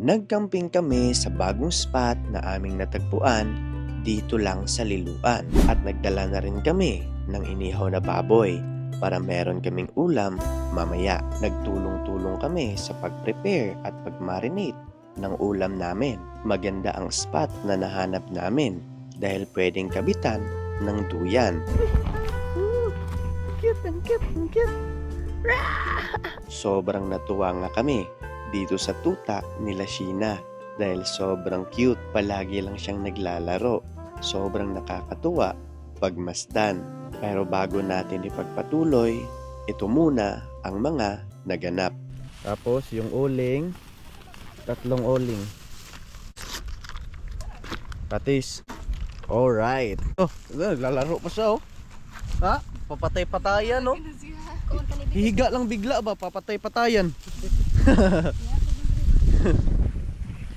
Nagcamping kami sa bagong spot na aming natagpuan dito lang sa Liloan at nagdala na rin kami ng inihaw na baboy para meron kaming ulam mamaya. Nagtulong-tulong kami sa pag-prepare at pag-marinate ng ulam namin. Maganda ang spot na nahanap namin dahil pwedeng kabitan ng duyan. Ang cute. Sobrang natuwa nga kami dito sa tuta nila Sheena dahil sobrang cute, palagi lang siyang naglalaro. Sobrang nakakatuwa pagmasdan. Pero bago natin ipagpatuloy, ito muna ang mga naganap. Tapos yung uling, 3 uling. Patis. Alright. Oh, naglalaro pa siya oh. Ha? Papatay-patayan no? Hihiga lang bigla ba? Papatay-patayan.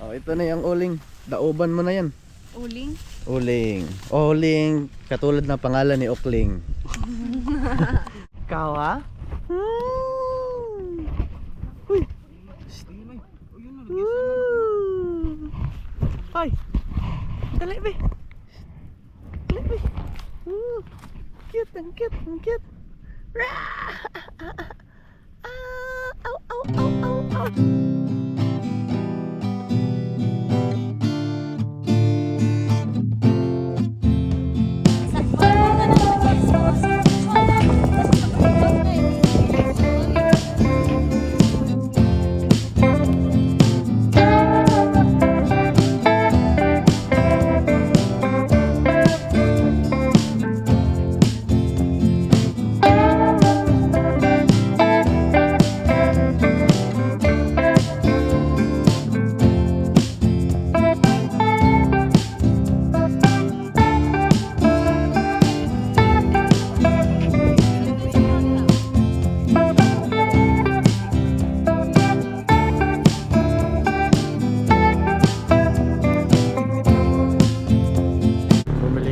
Oh, ito na yung uling. Daoban mo na yan. Uling? Uling. Katulad ng pangalan ni Okling. Kawa? Uy. Ay. Dali be. Ang cute. Ow.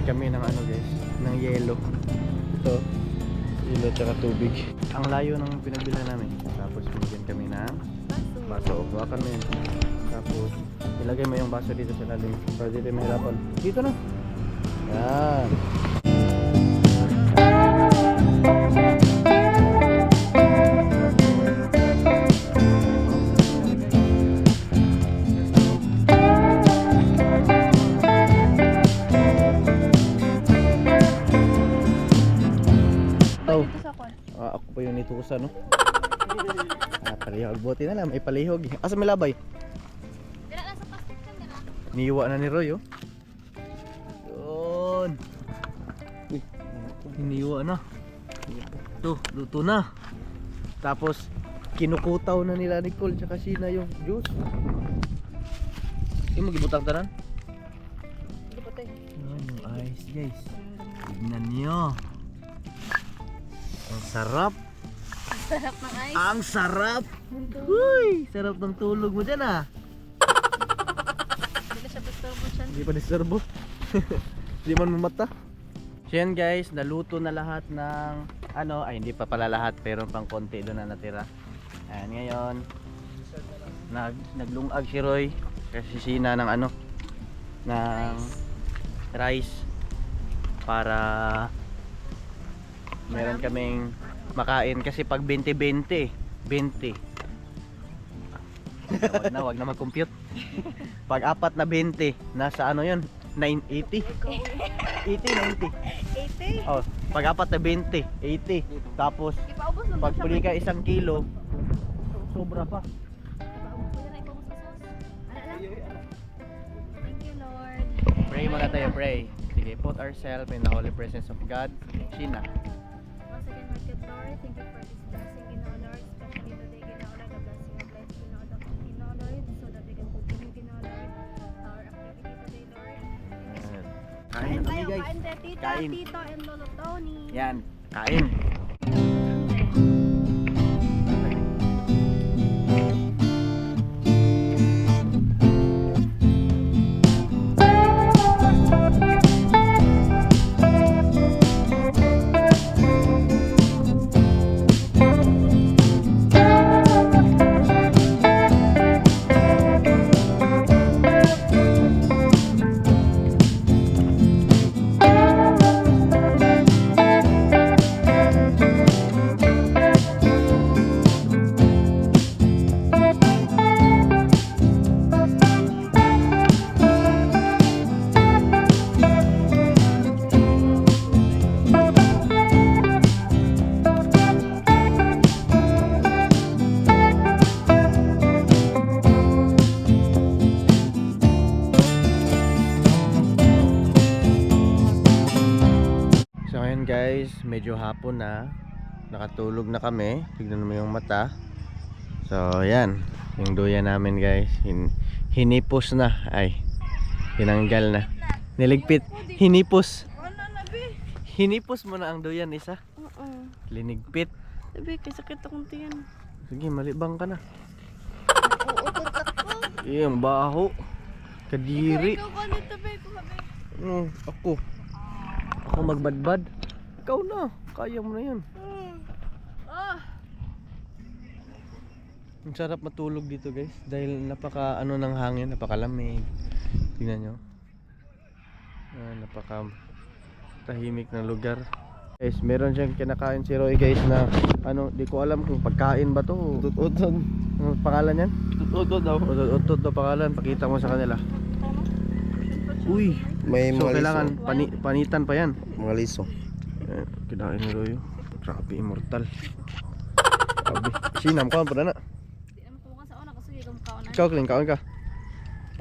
Kami ng guys, ng yelo. Ito, yelo tsaka tubig. Ang layo ng pinagbilhan namin. Tapos binigyan kami ng baso. Hawakan mo yun. Tapos ilagay mo yung baso dito sa lalim para dito mahirapan. Dito na. Yan. Ako pa yung nitusan no. Palihog. Buti na lang may palihog. Asa may labay? Dala na sa plastic kan dala. Niwa na ni Roy oh. Yun. Hiniwa na. Ito, luto na. Tapos kinukutaw na nila Nicole tsaka Sheena yung juice. Yung magibutang tanan. Hindi pa tayo. Yan yung ice guys. Tignan nyo. Ang sarap. Sarap ng ice. Ang sarap. Uy, sarap ng tulog mo dyan ah. Hindi na siya disturbo siya. Hindi pa disturbo. Hindi man mamata. So yan guys, naluto na lahat ng hindi pa pala lahat pero pang konti doon na natira. Ayan ngayon. Naglungag si Roy kasi Sheena ng ng rice para meron kaming makain kasi pag 20-20 wag na mag-compute. Pag 4 na 20 nasa yun 980 80 90 oh, pag 4 na 20 80 tapos Ipaubos lang pag siya. puli ka 1 kilo sobra pa. Ipaubos ko yan na ipaubos sa sauce. Thank you Lord. Pray muna tayo, pray. Sige, put ourselves in the holy presence of God. Sheena. Once again, Lord God, Lord, thank you for this blessing, Ginoo Lord, especially today, Ginoo Lord, the blessing of life, Ginoo Lord, so that we can continue, Ginoo Lord, our activity today, Lord. Kain na kami guys. Kain tayo, tita, Kain. tito, and lolo Tony. Yan, kain. guys, medyo hapon na. Nakatulog na kami. Tignan mo yung mata. So yan, yung duyan namin guys, hinipos na. Ay, tinanggal na. Niligpit, hinipos. Hinipos mo na ang duyan isa. Linigpit. Sabi, kay sakit akong tiyan. Sige, malibang ka na. Uutot ako. Iyang baho. Kadiri. Ikaw ka nito, be. Ako. Ako magbadbad. Ikaw na. Kaya mo na yun. Ang sarap matulog dito guys. Dahil napaka ano ng hangin. Napakalamig. Tingnan nyo. Napaka tahimik na lugar. Guys, meron siyang kinakain si Roy guys na ano, di ko alam kung pagkain ba to. Utod. Ano pangalan yan? Utod daw. Utod daw pangalan. Pakita mo sa kanila. Uy, May so mga kailangan panitan pa yan. Mga liso. Kinain ni Roy. Grabe, immortal. Grabe. Sinam kaon pa na. Di naman kumuha sa una kasi ikaw mukha Ikaw, Kling, kaon ka.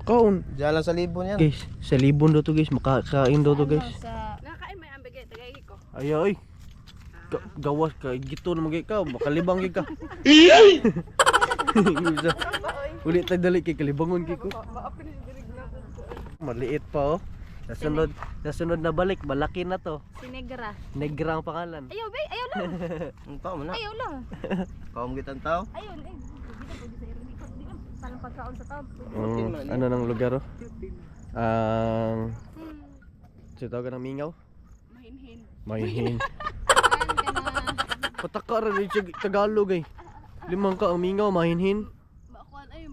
Kaon. Diyan lang sa libon yan. Guys, sa libon daw to guys. Makakain daw to guys. sa... Nakakain may ambigay, tagay ko. Ay ay. Gawas ka, gito na magay ka, makalibang kay ka. Ulit tayo dali kay kalibangon kay ko. Maliit pa oh. Nasunod na balik, malaki na to. Si Negra. Negra ang pangalan. Ayaw, be, ayaw lang. Ang tao mo na. Ayaw lang. Kaum gitan tao. Ayaw, eh. Di na, parang pagkaon sa tao. Ano ng lugar oh? Ang tawag ng Mingaw? Mahinhin. Mahinhin. Saan ka na? Pataka rin yung Tagalog eh. Limang ka ang Mingaw, mahinhin. Makuan ay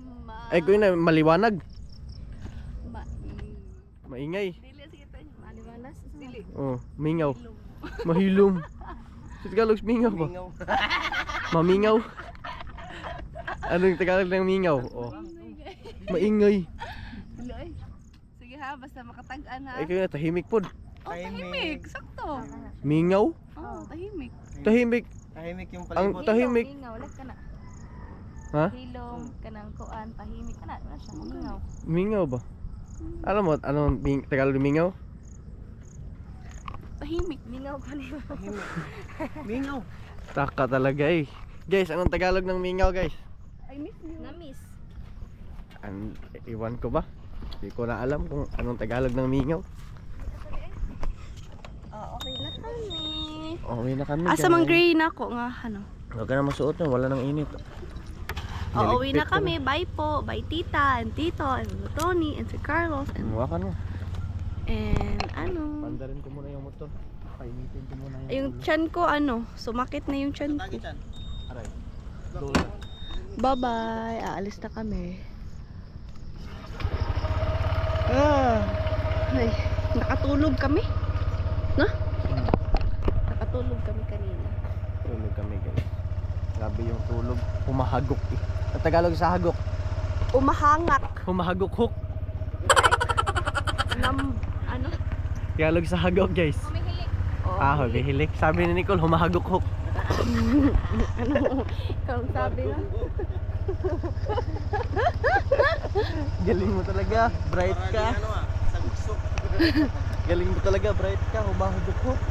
Ay ko yun na, maliwanag. Ma... Maingay. Dili, sige tayo. Maliwanas. Dili. Oh, Mingaw. Mahilom. Sa Tagalog, Mingaw ba? Mamingaw. Anong Tagalog ng Mingaw? Oh. Maingay. Dili, ay. Sige ha, basta makatag-an ha. Ay kayo na, tahimik pod. Oh, tahimik. Sakto. Mingaw? Oh, tahimik. Tahimik. Tahimik yung Ang palibot. tahimik. Hingaw, ulit ka na. Ha? Hilom, kanang kuan, tahimik ka na. Wala siya, hingaw. Mingaw ba? Alam mo, anong Tagalog ng Mingaw? Tahimik. Mingaw ka nila. Mingaw. Taka talaga eh. Guys, anong Tagalog ng Mingaw guys? I miss you. Na-miss. Iwan ko ba? Hindi ko na alam kung anong Tagalog ng Mingaw. Oh, okay na kami. Okay na kami. Asa mang gray na ako nga, ano? Huwag ka na masuot na, wala nang init. Oo, uwi na Niligpit ko kami. Bye po. Bye tita and tito and Tony and si Carlos and Hawakan mo. ano. Pandarin ko muna yung motor. Painitin ko muna Yung chan ko ano, sumakit na yung chan ko. Aray. Dola. Bye-bye. Aalis na kami. Ay, nakatulog kami. No? Nakatulog kami kanina. Tulog kami guys. Grabe yung tulog. Humahagok eh. Ang Tagalog sa hagok. Umahangak. Humahagok hook. Ano? Tagalog sa hagok guys. Humihilik. Humihilik. Sabi ni Nicole, humahagok hook. Ano? Ikaw ang sabi na. Galing mo talaga. Bright ka. Galing mo talaga. Bright ka. Humahagok hook.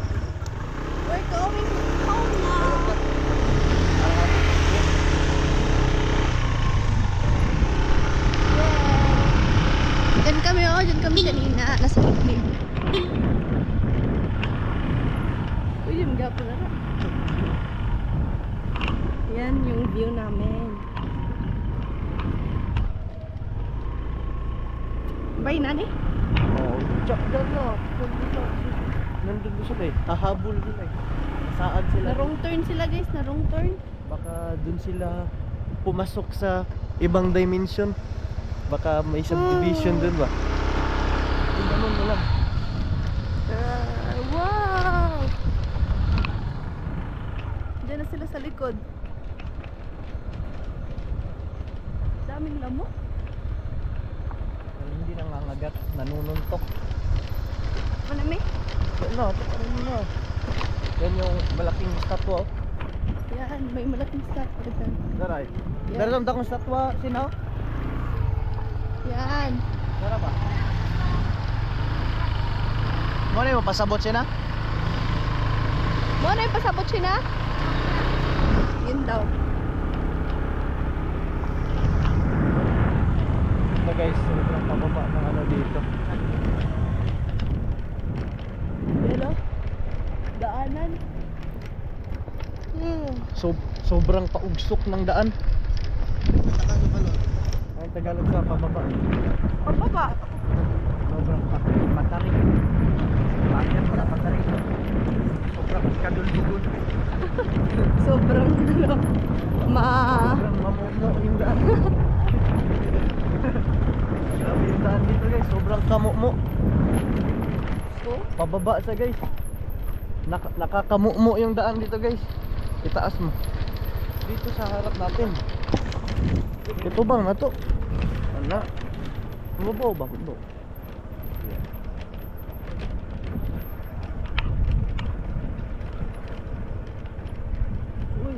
We're going home now. Diyan kami, diyan kami kanina. Nasa picnic. Uy, yung gapo na. Yan yung view namin. Bye, nani? Oo. Diyan na. Nandun doon sila eh. Hahabol sila eh. Saan sila? Na wrong turn sila guys, na wrong turn. Baka dun sila pumasok sa ibang dimension. Baka may subdivision dun ba? Tingnan mo lang. Wow! Diyan na sila sa likod. Daming lamok. Pero hindi nangangagat, nanununtok. Ano may? No, ano na. Yan yung malaking statwa. Oh. Yan, may malaking statue dyan. Daray. Yan. Daray lang dakong statwa, sinaw? Yan. Dara ba? Mo na yung pasabot siya na? Mo na yung pasabot siya na? Yun daw. Ito guys, sobrang pababa ng ano dito. Yan o. Daanan. Sobrang paugsok ng daan. Ay, Tagalog sa pababa. Pababa. Sobrang patarik. Bakit pala patarik? Sobrang kaduldugon. Sobrang ano. Sobrang mamuno yung daan. Grabe yung daan dito guys, sobrang kamumo. So, Pababa sa guys. Nakakamumo yung daan dito guys. Itaas mo. Dito sa harap natin. Ito bang na to? Ano? Bumabaw ba? Bumabaw. Uy.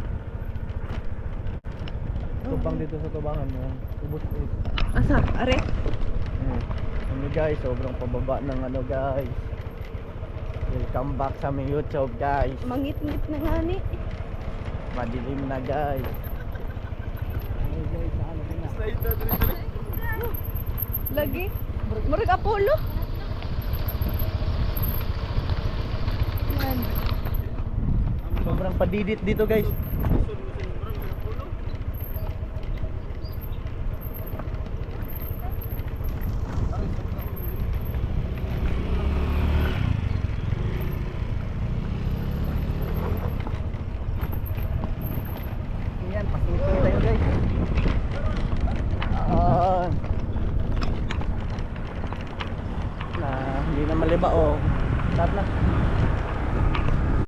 Tubang dito sa tubangan mo. Ubus ulit. asa? Are? Ano guys, sobrang pababa ng ano guys. Welcome back sa aming YouTube guys. Mangit-ngit na nga ni. Madilim na guys. Lagi. Murag Apollo. Yan. Sobrang padidit dito guys. Yan, pasukin tayo guys. Hindi na maliba oh. Start na.